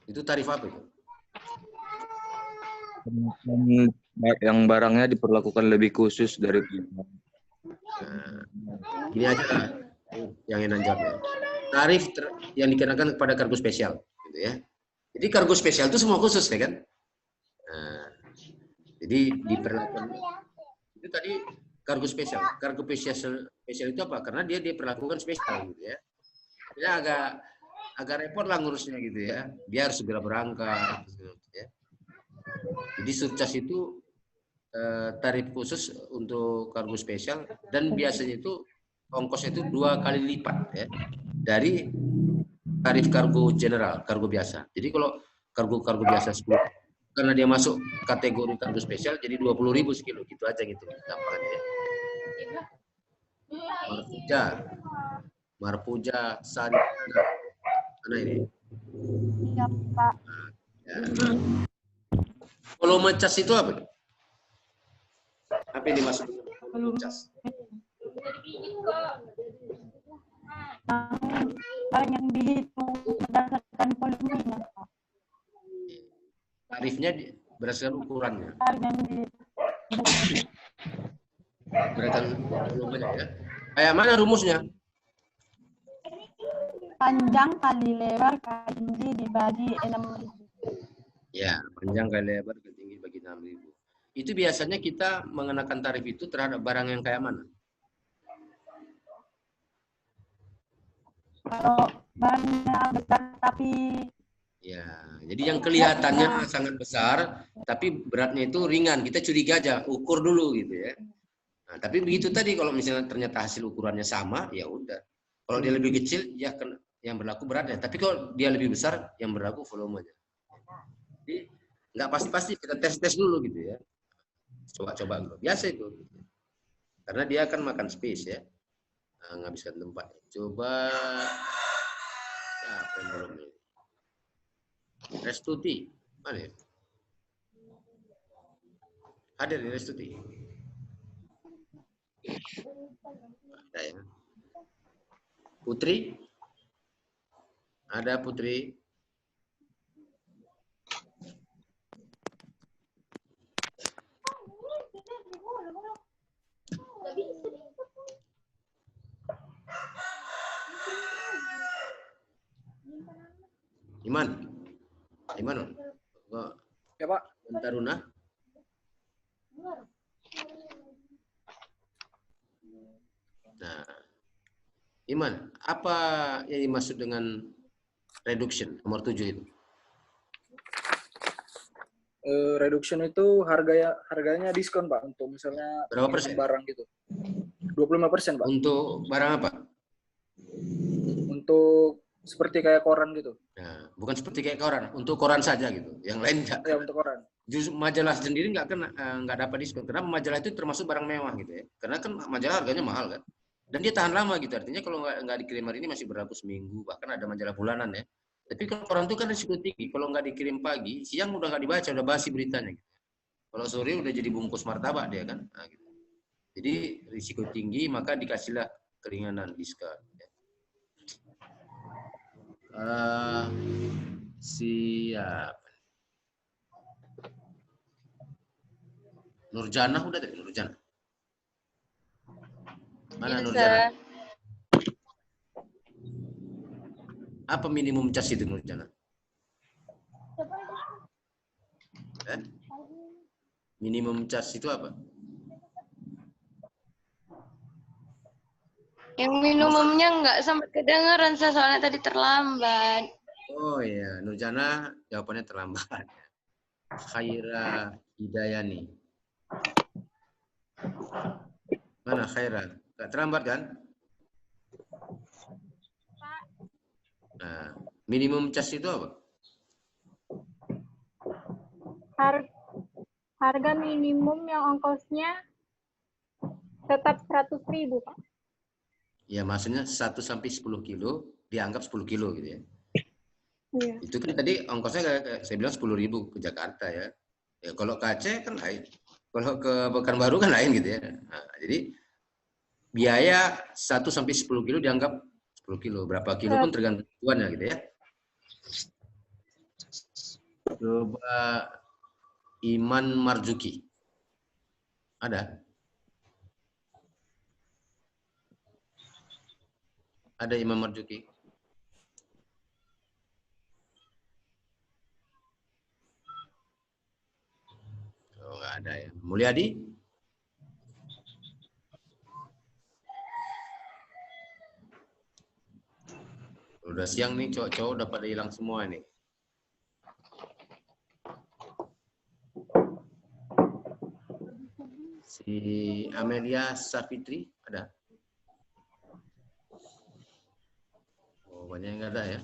Itu tarif apa itu? Yang barangnya diperlakukan lebih khusus dari Nah, ini aja lah yang enak jawabnya. Tarif yang dikenakan kepada kargo spesial, gitu ya. Jadi kargo spesial itu semua khusus, ya kan? Nah, jadi diperlakukan itu tadi kargo spesial. Kargo spesial itu apa? Karena dia diperlakukan spesial, gitu ya. Dia agak repot lah ngurusnya gitu ya. Dia harus segera berangkat, gitu ya. Jadi surcharge itu tarif khusus untuk kargo spesial dan biasanya itu ongkosnya itu 2 kali lipat ya dari tarif kargo general, kargo biasa. Jadi kalau kargo biasa 10, karena dia masuk kategori kargo spesial jadi 20.000 sekilo gitu aja gitu gampangnya ya. Marpuja, Sari, mana ini? Ya, Pak. Ya. Volume cas itu apa? Apa yang dimaksud volume cas? Barang yang dihitung berdasarkan volumenya, Pak. Tarifnya berdasarkan ukurannya. Barang yang dihitung Berdasarkan volumenya ya. Kayak mana rumusnya? panjang kali lebar kali tinggi dibagi 6.000. Ya, panjang kali lebar kali tinggi bagi 6.000. Itu biasanya kita mengenakan tarif itu terhadap barang yang kayak mana? Kalau barangnya besar tapi Ya, jadi yang kelihatannya sangat besar, tapi beratnya itu ringan. Kita curiga aja, ukur dulu gitu ya. Nah, tapi begitu tadi kalau misalnya ternyata hasil ukurannya sama, ya udah. Kalau dia lebih kecil, ya yang berlaku beratnya. Tapi kalau dia lebih besar, yang berlaku volumenya. Jadi nggak pasti-pasti, kita tes dulu gitu ya. Coba-coba dulu. Biasa itu. Karena dia akan makan space ya. Menghabiskan tempat. Coba apa yang belum ini? Restuti. Mana ya? Hadir di Restuti. Ada ya. Putri? Ada Putri? Iman? Iman? Ya, Pak. Taruna? Nah, Iman, apa yang dimaksud dengan reduction nomor 7 itu? Reduction itu harganya diskon, Pak, untuk misalnya Berapa persen? barang gitu. 25%, Pak. Untuk barang apa? Untuk seperti kayak koran gitu. Nah, bukan seperti kayak koran, untuk koran saja gitu. Yang lain enggak. Ya untuk koran. Justru majalah sendiri nggak dapat diskon karena majalah itu termasuk barang mewah gitu ya. Karena kan majalah harganya mahal kan. Dan dia tahan lama gitu. Artinya kalau nggak dikirim hari ini masih berlaku seminggu, bahkan ada majalah bulanan ya. Tapi kalau koran itu kan risiko tinggi. Kalau nggak dikirim pagi, siang udah nggak dibaca, udah basi beritanya. Gitu. Kalau sore udah jadi bungkus martabak dia kan. Nah, gitu. Jadi risiko tinggi, maka dikasihlah keringanan diskon. Ya. Siap. Nurjana udah tadi, Nurjana. Mana Nurjana? Apa minimum cas itu Nurjana? Minimum cas itu apa? Yang minimumnya nggak sampai kedengeran, saya soalnya tadi terlambat. Oh iya, Nurjana jawabannya terlambat. Khaira Hidayani. Mana Khaira? Gak terlambat kan? Nah, minimum cas itu apa? Harga minimum yang ongkosnya tetap 100.000, Pak. Ya maksudnya 1 sampai 10 kilo dianggap 10 kilo gitu ya. Iya. Itu kan tadi ongkosnya kayak saya bilang 10.000 ke Jakarta ya. Ya kalau ke Aceh kan lain. Kalau ke Pekanbaru kan lain gitu ya. Nah, jadi biaya 1 sampai 10 kilo dianggap 10 kilo. Berapa kilo pun tergantung tujuannya gitu ya. Coba Iman Marzuki. Ada? Ada Imam Marzuki? Oh, nggak ada ya. Mulyadi? Udah siang nih, cowok-cowok udah pada hilang semua nih. Si Amelia Safitri ada? Oh, banyak yang nggak ada ya.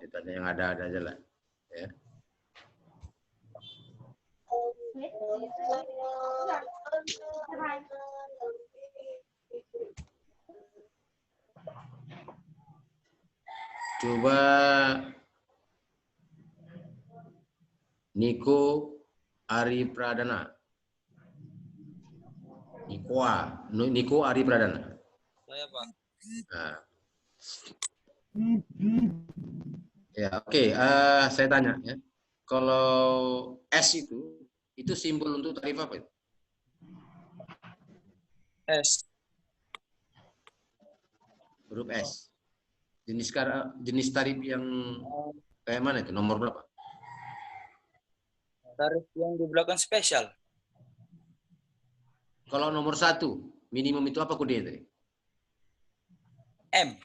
Kita ada yang ada aja lah. Ya. Coba Niko Ari Pradana. Niko Ari Pradana. Saya, Pak. Nah. Ya, oke. Saya tanya ya. Kalau S itu simbol untuk tarif apa itu? S. Huruf S. Jenis tarif yang kayak mana itu? Nomor berapa? Tarif yang di belakang spesial. Kalau nomor 1, minimum itu apa kode tadi? M.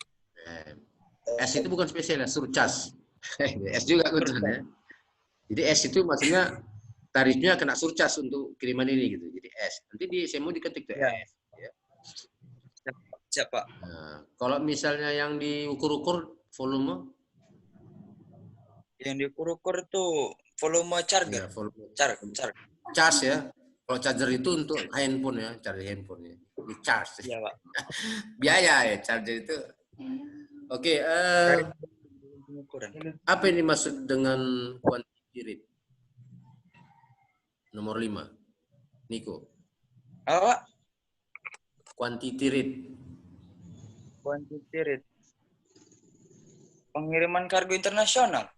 S itu bukan spesial ya, surcharge. S juga kudunya. Ya. Jadi S itu maksudnya tarifnya kena surcharge untuk kiriman ini gitu. Jadi S. Nanti saya mau diketik tuh Ya. S. Ya. Siapa? Nah, kalau misalnya yang diukur-ukur volume? Yang diukur-ukur itu volume charger. Ya, volume. Charge. Ya. Kalau charger itu untuk handphone ya, charger handphone ya. Ini charge. Iya, Pak. Biaya ya charger itu. Oke, apa yang dimaksud dengan quantity rate? Nomor 5. Niko. Apa? Quantity rate. Quantity rate. Pengiriman kargo internasional.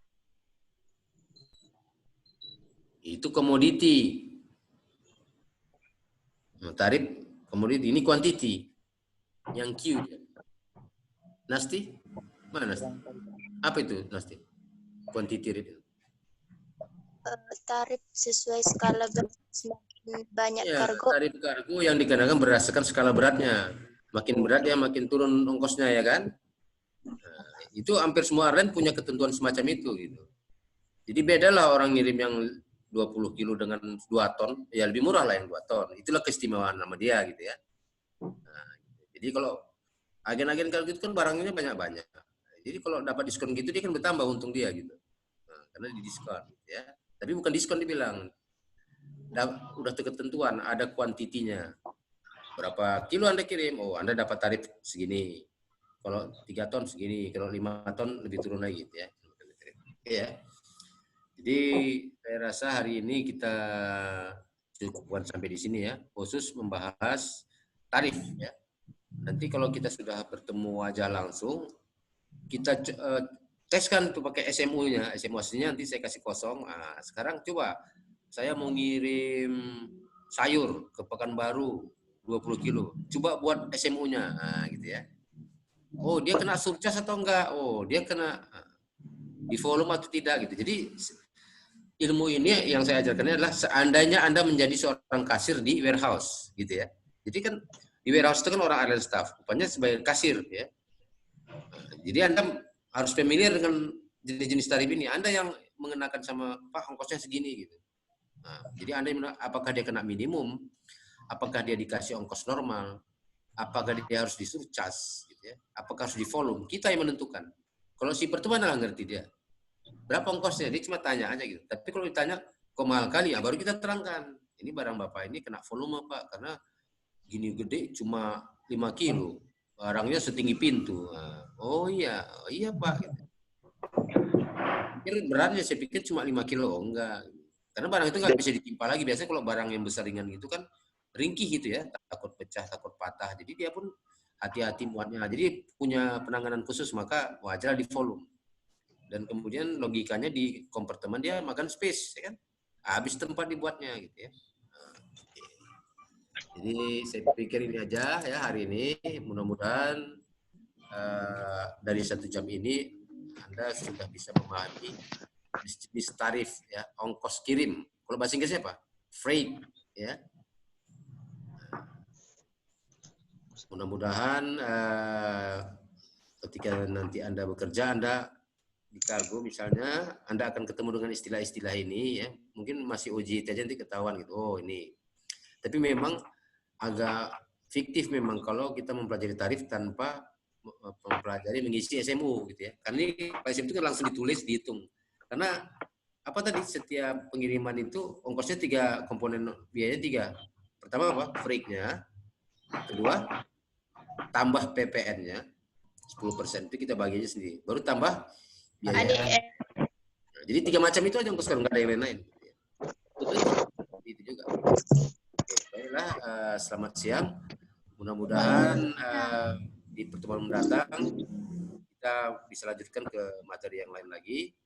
Itu komoditi. Tarif komoditi. Ini quantity. Yang Q. Nasti? Mana Nasti? Apa itu Nasti? Quantity rate. Tarif sesuai skala berat. Semakin banyak Ya, kargo. tarif kargo yang dikenakan berdasarkan skala beratnya. Makin berat ya makin turun ongkosnya ya kan? Nah, itu hampir semua airline punya ketentuan semacam itu gitu. Jadi bedalah orang ngirim yang 20 kilo dengan 2 ton, ya lebih murah lah yang 2 ton. Itulah keistimewaan nama dia gitu ya. Nah, Jadi kalau agen-agen kargo itu kan barangnya banyak-banyak. Jadi kalau dapat diskon gitu dia kan bertambah untung dia gitu. Nah, karena di diskon ya. Tapi bukan diskon dibilang. Udah ketentuan ada kuantitinya. Berapa kilo Anda kirim? Oh, Anda dapat tarif segini. Kalau 3 ton segini, kalau 5 ton lebih turun lagi gitu ya. Ya. Jadi saya rasa hari ini kita cukupkan sampai di sini ya, khusus membahas tarif ya. Nanti kalau kita sudah bertemu wajah langsung, kita teskan tuh pakai SMU-nya, SMU aslinya nanti saya kasih kosong. Nah, sekarang coba saya mau ngirim sayur ke Pekanbaru 20 kilo. Coba buat SMU-nya, nah, gitu ya. Oh, dia kena surcharge atau enggak? Oh, dia kena di volume atau tidak gitu. Jadi ilmu ini yang saya ajarkan adalah seandainya Anda menjadi seorang kasir di warehouse gitu ya. Jadi kan di warehouse itu kan orang ada staff, rupanya sebagai kasir ya. Jadi Anda harus familiar dengan jenis-jenis tarif ini. Anda yang mengenakan sama Pak ongkosnya segini gitu. Nah, jadi Anda apakah dia kena minimum, apakah dia dikasih ongkos normal, apakah dia harus disurcharge gitu ya, apakah harus di volume, kita yang menentukan. Kalau si pertemuan lah ngerti dia. Berapa ongkosnya? Dia cuma tanya aja gitu. Tapi kalau ditanya, kok mahal kali ya, baru kita terangkan. Ini barang Bapak ini kena volume Pak, karena gini gede cuma 5 kilo. Barangnya setinggi pintu. Oh iya Pak. Beratnya saya pikir cuma 5 kilo. Oh, enggak. Karena barang itu nggak bisa ditimpa lagi. Biasanya kalau barang yang besar ringan gitu kan ringkih gitu ya. Takut pecah, takut patah. Jadi dia pun hati-hati muatnya. Jadi punya penanganan khusus, maka wajar di volume. Dan kemudian logikanya di kompartemen dia makan space, ya kan? Habis tempat dibuatnya gitu ya. Jadi saya pikir ini aja ya hari ini. Mudah-mudahan dari 1 jam ini Anda sudah bisa memahami jenis tarif ya, ongkos kirim. Kalau bahasa Inggrisnya apa? Freight ya. Mudah-mudahan ketika nanti Anda bekerja, Anda di kargo misalnya, Anda akan ketemu dengan istilah-istilah ini ya. Mungkin masih uji aja nanti ketahuan gitu. Oh ini. Tapi memang agak fiktif memang kalau kita mempelajari tarif tanpa mempelajari mengisi SMU gitu ya. Karena ini SMU itu kan langsung ditulis, dihitung. Karena apa tadi, setiap pengiriman itu ongkosnya 3 komponen, biayanya 3. Pertama apa? Freight-nya. Kedua, tambah PPN-nya 10%, itu kita bagi aja sendiri. Baru tambah biaya. Nah, jadi 3 macam itu aja ongkos, nggak ada yang lain-lain. Itu juga. Oke, baiklah, selamat siang. Mudah-mudahan di pertemuan mendatang kita bisa lanjutkan ke materi yang lain lagi.